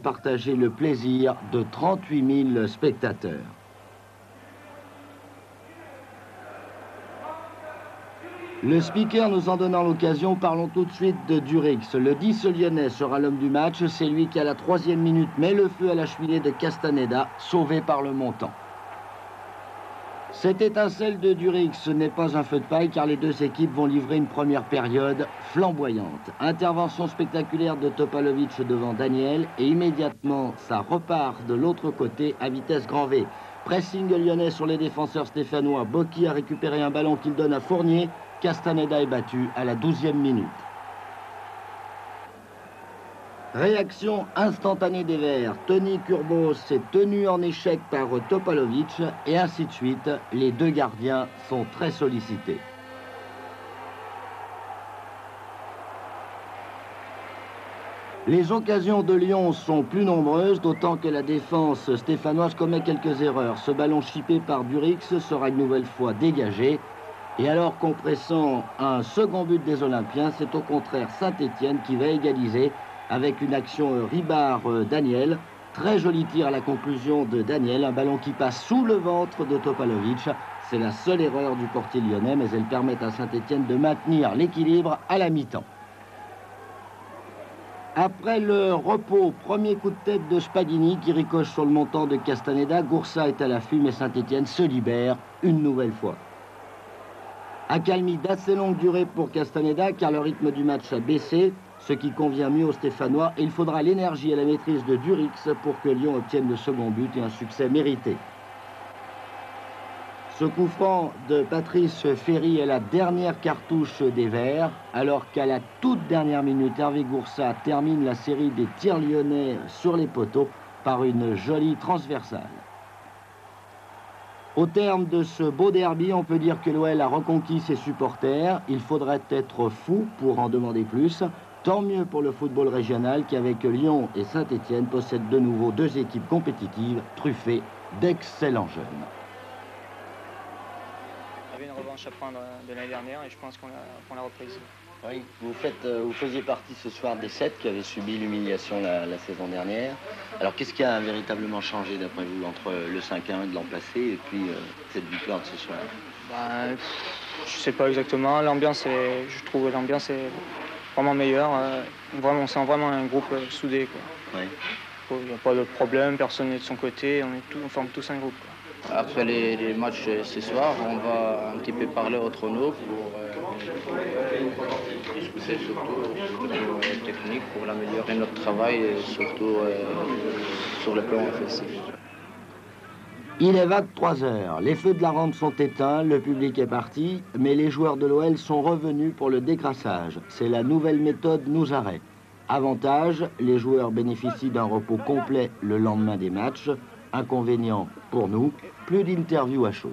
partager le plaisir de 38 000 spectateurs. Le speaker nous en donnant l'occasion, parlons tout de suite de Durix. Le 10 lyonnais sera l'homme du match. C'est lui qui, à la 3e minute, met le feu à la cheminée de Castaneda, sauvé par le montant. Cette étincelle de Durix n'est pas un feu de paille car les deux équipes vont livrer une première période flamboyante. Intervention spectaculaire de Topalovic devant Daniel et immédiatement ça repart de l'autre côté à vitesse grand V. Pressing lyonnais sur les défenseurs stéphanois. Bocchi a récupéré un ballon qu'il donne à Fournier. Castaneda est battu à la 12e minute. Réaction instantanée des Verts. Tony Kurbos est tenu en échec par Topalovic et ainsi de suite. Les deux gardiens sont très sollicités. Les occasions de Lyon sont plus nombreuses, d'autant que la défense stéphanoise commet quelques erreurs. Ce ballon chippé par Durix sera une nouvelle fois dégagé. Et alors qu'on pressent un second but des Olympiens, c'est au contraire Saint-Étienne qui va égaliser avec une action Ribard-Daniel. Très joli tir à la conclusion de Daniel, un ballon qui passe sous le ventre de Topalovic. C'est la seule erreur du portier lyonnais, mais elle permet à Saint-Étienne de maintenir l'équilibre à la mi-temps. Après le repos, premier coup de tête de Spadini qui ricoche sur le montant de Castaneda. Goursa est à l'affût, mais Saint-Étienne se libère une nouvelle fois. Accalmie d'assez longue durée pour Castaneda car le rythme du match a baissé, ce qui convient mieux aux Stéphanois. Et il faudra l'énergie et la maîtrise de Durix pour que Lyon obtienne le second but et un succès mérité. Ce coup franc de Patrice Ferry est la dernière cartouche des Verts, alors qu'à la toute dernière minute, Hervé Goursa termine la série des tirs lyonnais sur les poteaux par une jolie transversale. Au terme de ce beau derby, on peut dire que l'OL a reconquis ses supporters. Il faudrait être fou pour en demander plus. Tant mieux pour le football régional qui, avec Lyon et Saint-Étienne, possède de nouveau deux équipes compétitives truffées d'excellents jeunes. On avait une revanche à prendre de l'année dernière et je pense qu'on l'a reprise. Oui, vous faisiez partie ce soir des 7 qui avaient subi l'humiliation la saison dernière. Alors qu'est-ce qui a véritablement changé d'après vous entre le 5-1 de l'an passé et puis cette victoire de ce soir? Je sais pas exactement. Je trouve l'ambiance est vraiment meilleure. On sent vraiment un groupe soudé, quoi. Oui. Il n'y a pas de problème, personne n'est de son côté, on forme tous un groupe, quoi. Après les matchs ce soir, on va un petit peu parler entre nous pour discuter surtout technique, pour améliorer notre travail et surtout sur le plan offensif. Il est 23 heures, les feux de la rampe sont éteints, le public est parti, mais les joueurs de l'OL sont revenus pour le décrassage. C'est la nouvelle méthode nous arrête. Avantage, les joueurs bénéficient d'un repos complet le lendemain des matchs. Inconvénient pour nous, plus d'interviews à chaud.